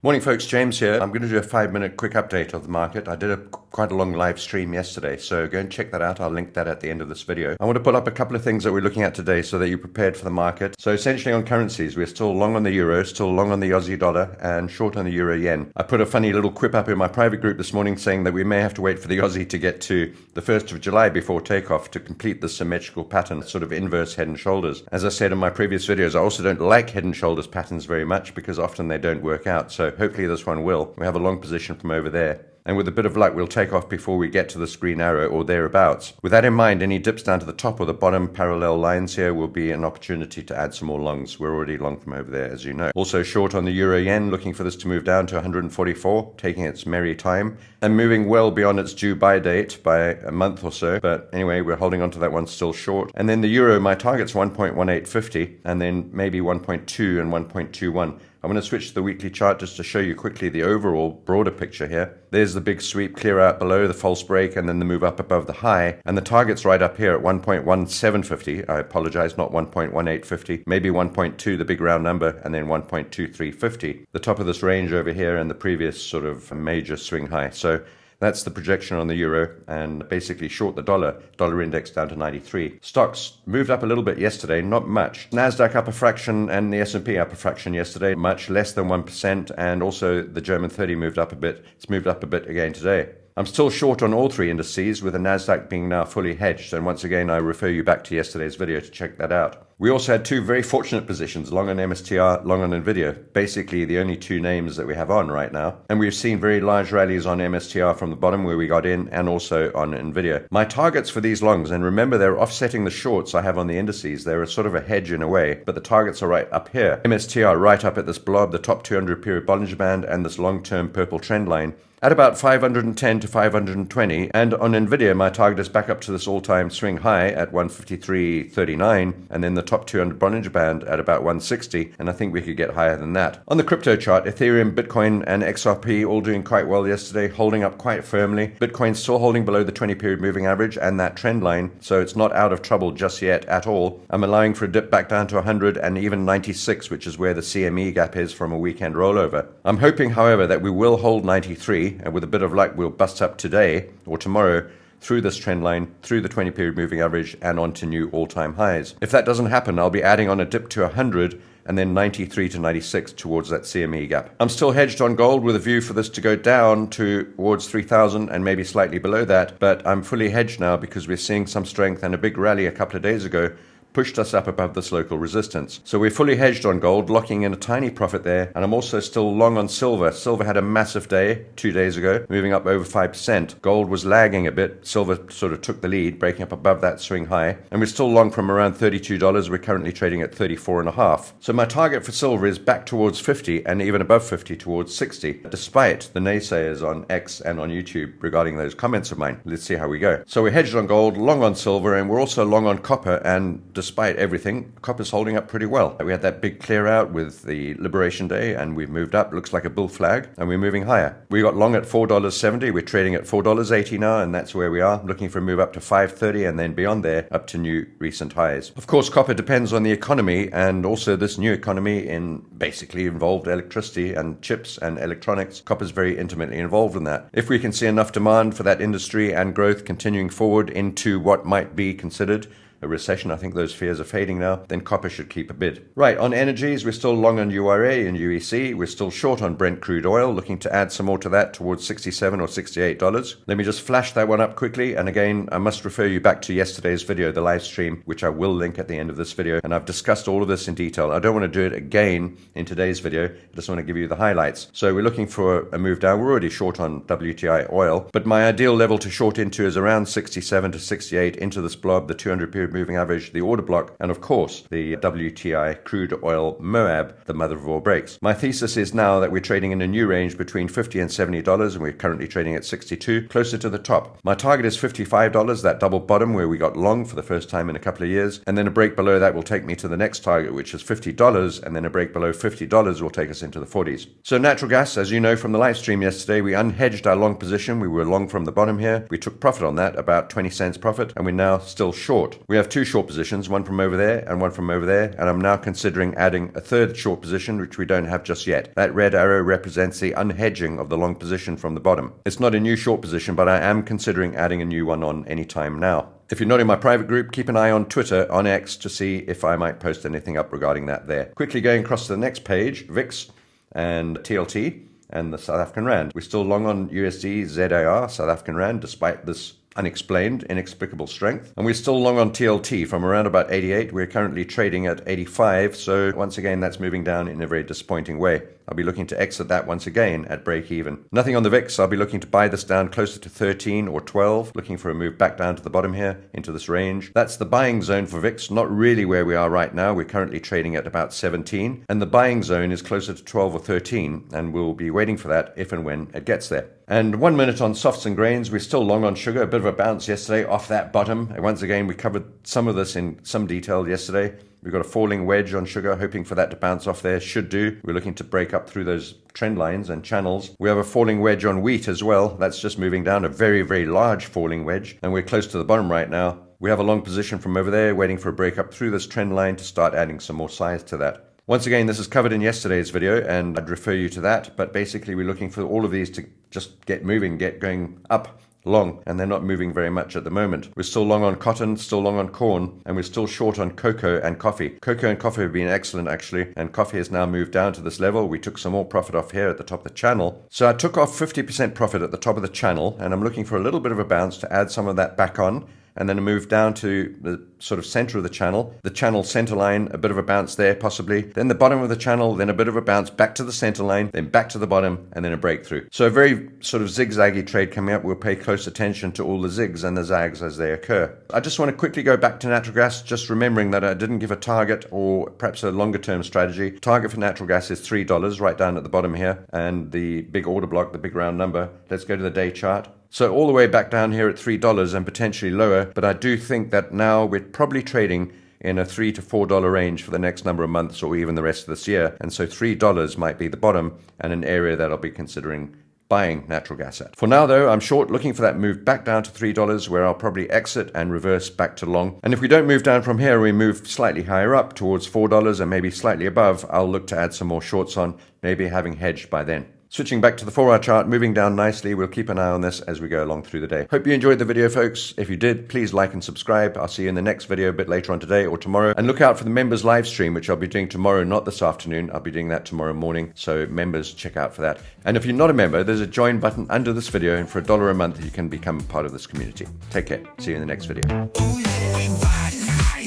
Morning folks, James here. I'm going to do a 5-minute quick update of the market. I did quite a long live stream yesterday, so go and check that out. I'll link that at the end of this video. I want to put up a couple of things that we're looking at today so that you're prepared for the market. So essentially on currencies, we're still long on the euro, still long on the Aussie dollar, and short on the euro yen. I put a funny little quip up in my private group this morning saying that we may have to wait for the Aussie to get to the 1st of July before takeoff to complete the symmetrical pattern, sort of inverse head and shoulders. As I said in my previous videos, I also don't like head and shoulders patterns very much because often they don't work out. So hopefully this one will. We have a long position from over there. And with a bit of luck, we'll take off before we get to this green arrow or thereabouts. With that in mind, any dips down to the top or the bottom parallel lines here will be an opportunity to add some more longs. We're already long from over there, as you know. Also short on the euro yen, looking for this to move down to 144, taking its merry time and moving well beyond its due buy date by a month or so. But anyway, we're holding on to that one still short. And then the euro, my target's 1.1850 and then maybe 1.2 and 1.21. I'm going to switch to the weekly chart just to show you quickly the overall broader picture here. There's the big sweep clear out below the false break and then the move up above the high. And the target's right up here at 1.1750. I apologize, not 1.1850. Maybe 1.2, the big round number, and then 1.2350. The top of this range over here and the previous sort of major swing high. So that's the projection on the euro and basically short the dollar index down to 93. Stocks moved up a little bit yesterday, not much. Nasdaq up a fraction and the S&P up a fraction yesterday, much less than 1%, and also the German 30 moved up a bit. It's moved up a bit again today. I'm still short on all three indices, with the Nasdaq being now fully hedged, and once again I refer you back to yesterday's video to check that out. We also had two very fortunate positions, long on MSTR, long on Nvidia, basically the only two names that we have on right now. And we've seen very large rallies on MSTR from the bottom where we got in, and also on Nvidia. My targets for these longs, and remember they're offsetting the shorts I have on the indices, they're a sort of a hedge in a way, but the targets are right up here. MSTR right up at this blob, the top 200 period Bollinger Band, and this long-term purple trend line at about 510 to 520, and on Nvidia my target is back up to this all-time swing high at 153.39, and then the top 200 Bollinger Band at about 160, and I think we could get higher than that. On the crypto chart, Ethereum, Bitcoin and XRP all doing quite well yesterday, holding up quite firmly. Bitcoin still holding below the 20 period moving average and that trend line, so it's not out of trouble just yet at all. I'm allowing for a dip back down to 100 and even 96, which is where the CME gap is from a weekend rollover. I'm hoping, however, that we will hold 93, and with a bit of luck we'll bust up today or tomorrow through this trend line, through the 20 period moving average and onto new all-time highs. If that doesn't happen, I'll be adding on a dip to 100 and then 93 to 96 towards that CME gap. I'm still hedged on gold with a view for this to go down towards 3,000 and maybe slightly below that, but I'm fully hedged now because we're seeing some strength, and a big rally a couple of days ago pushed us up above this local resistance. So we're fully hedged on gold, locking in a tiny profit there, and I'm also still long on silver. Silver had a massive day 2 days ago, moving up over 5%. Gold was lagging a bit. Silver sort of took the lead, breaking up above that swing high, and we're still long from around $32. We're currently trading at 34.5. So my target for silver is back towards 50 and even above 50 towards 60, despite the naysayers on X and on YouTube regarding those comments of mine. Let's see how we go. So we're hedged on gold, long on silver, and we're also long on copper, and despite everything, copper's holding up pretty well. We had that big clear out with the Liberation Day and we've moved up, looks like a bull flag, and we're moving higher. We got long at $4.70, we're trading at $4.80 now, and that's where we are, looking for a move up to $5.30 and then beyond there up to new recent highs. Of course, copper depends on the economy, and also this new economy in basically involved electricity and chips and electronics. Copper's very intimately involved in that. If we can see enough demand for that industry and growth continuing forward into what might be considered a recession, I think those fears are fading now, then copper should keep a bid. Right, on energies, we're still long on URA and UEC. We're still short on Brent crude oil, looking to add some more to that towards $67 or $68. Let me just flash that one up quickly. And again, I must refer you back to yesterday's video, the live stream, which I will link at the end of this video. And I've discussed all of this in detail. I don't want to do it again in today's video. I just want to give you the highlights. So we're looking for a move down. We're already short on WTI oil, but my ideal level to short into is around 67 to 68 into this blob, the 200 period moving average, the order block, and of course the WTI crude oil Moab, the mother of all breaks. My thesis is now that we're trading in a new range between $50 and $70, and we're currently trading at 62, closer to the top. My target is $55, that double bottom where we got long for the first time in a couple of years, and then a break below that will take me to the next target, which is $50, and then a break below $50 will take us into the 40s. So natural gas, as you know from the live stream yesterday, we unhedged our long position. We were long from the bottom here. We took profit on that, about 20 cents profit, and we're now still short. We have have two short positions, one from over there and one from over there, and I'm now considering adding a third short position, which we don't have just yet. That red arrow represents the unhedging of the long position from the bottom. It's not a new short position, but I am considering adding a new one on any time now. If you're not in my private group, keep an eye on Twitter, on X, to see if I might post anything up regarding that there. Quickly going across to the next page, VIX and TLT and the South African Rand. We're still long on USD, ZAR, South African Rand, despite this unexplained, inexplicable strength. And we're still long on TLT from around about 88. We're currently trading at 85. So once again, that's moving down in a very disappointing way. I'll be looking to exit that once again at break even. Nothing on the VIX. I'll be looking to buy this down closer to 13 or 12, looking for a move back down to the bottom here into this range. That's the buying zone for VIX, not really where we are right now. We're currently trading at about 17, and the buying zone is closer to 12 or 13, and we'll be waiting for that if and when it gets there. And 1 minute on softs and grains. We're still long on sugar. A bit of a bounce yesterday off that bottom. And once again, we covered some of this in some detail yesterday. We've got a falling wedge on sugar, hoping for that to bounce off there. Should do. We're looking to break up through those trend lines and channels. We have a falling wedge on wheat as well. That's just moving down, a very, very large falling wedge. And we're close to the bottom right now. We have a long position from over there, waiting for a break up through this trend line to start adding some more size to that. Once again, this is covered in yesterday's video, and I'd refer you to that. But basically, we're looking for all of these to just get moving, get going up long, and they're not moving very much at the moment. We're still long on cotton, still long on corn, and we're still short on cocoa and coffee. Cocoa and coffee have been excellent, actually, and coffee has now moved down to this level. We took some more profit off here at the top of the channel. So I took off 50% profit at the top of the channel, and I'm looking for a little bit of a bounce to add some of that back on, and then a move down to the sort of center of the channel center line, a bit of a bounce there possibly, then the bottom of the channel, then a bit of a bounce back to the center line, then back to the bottom, and then a breakthrough. So a very sort of zigzaggy trade coming up. We'll pay close attention to all the zigs and the zags as they occur. I just want to quickly go back to natural gas, just remembering that I didn't give a target or perhaps a longer term strategy. Target for natural gas is $3 right down at the bottom here, and the big order block, the big round number. Let's go to the day chart. So all the way back down here at $3 and potentially lower, but I do think that now we're probably trading in a $3 to $4 range for the next number of months or even the rest of this year. And so $3 might be the bottom and an area that I'll be considering buying natural gas at. For now though, I'm short, looking for that move back down to $3 where I'll probably exit and reverse back to long. And if we don't move down from here, we move slightly higher up towards $4 and maybe slightly above, I'll look to add some more shorts on, maybe having hedged by then. Switching back to the 4-hour chart, moving down nicely. We'll keep an eye on this as we go along through the day. Hope you enjoyed the video, folks. If you did, please like and subscribe. I'll see you in the next video a bit later on today or tomorrow. And look out for the members live stream, which I'll be doing tomorrow, not this afternoon. I'll be doing that tomorrow morning. So members, check out for that. And if you're not a member, there's a join button under this video. And for $1 a month, you can become part of this community. Take care. See you in the next video.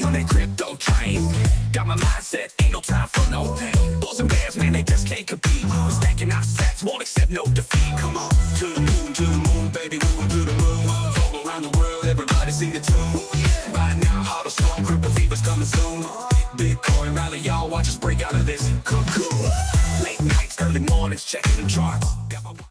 On that crypto train, got my mindset, ain't no time for no pain. Bulls and bears, man, they just can't compete. We're stacking our sets, won't accept no defeat. Come on, to the moon, baby, moving to the moon. All around the world, everybody sing the tune. Right now, hard or strong, crypto fever's coming soon. Bitcoin rally, y'all watch us break out of this cocoon. Late nights, early mornings, check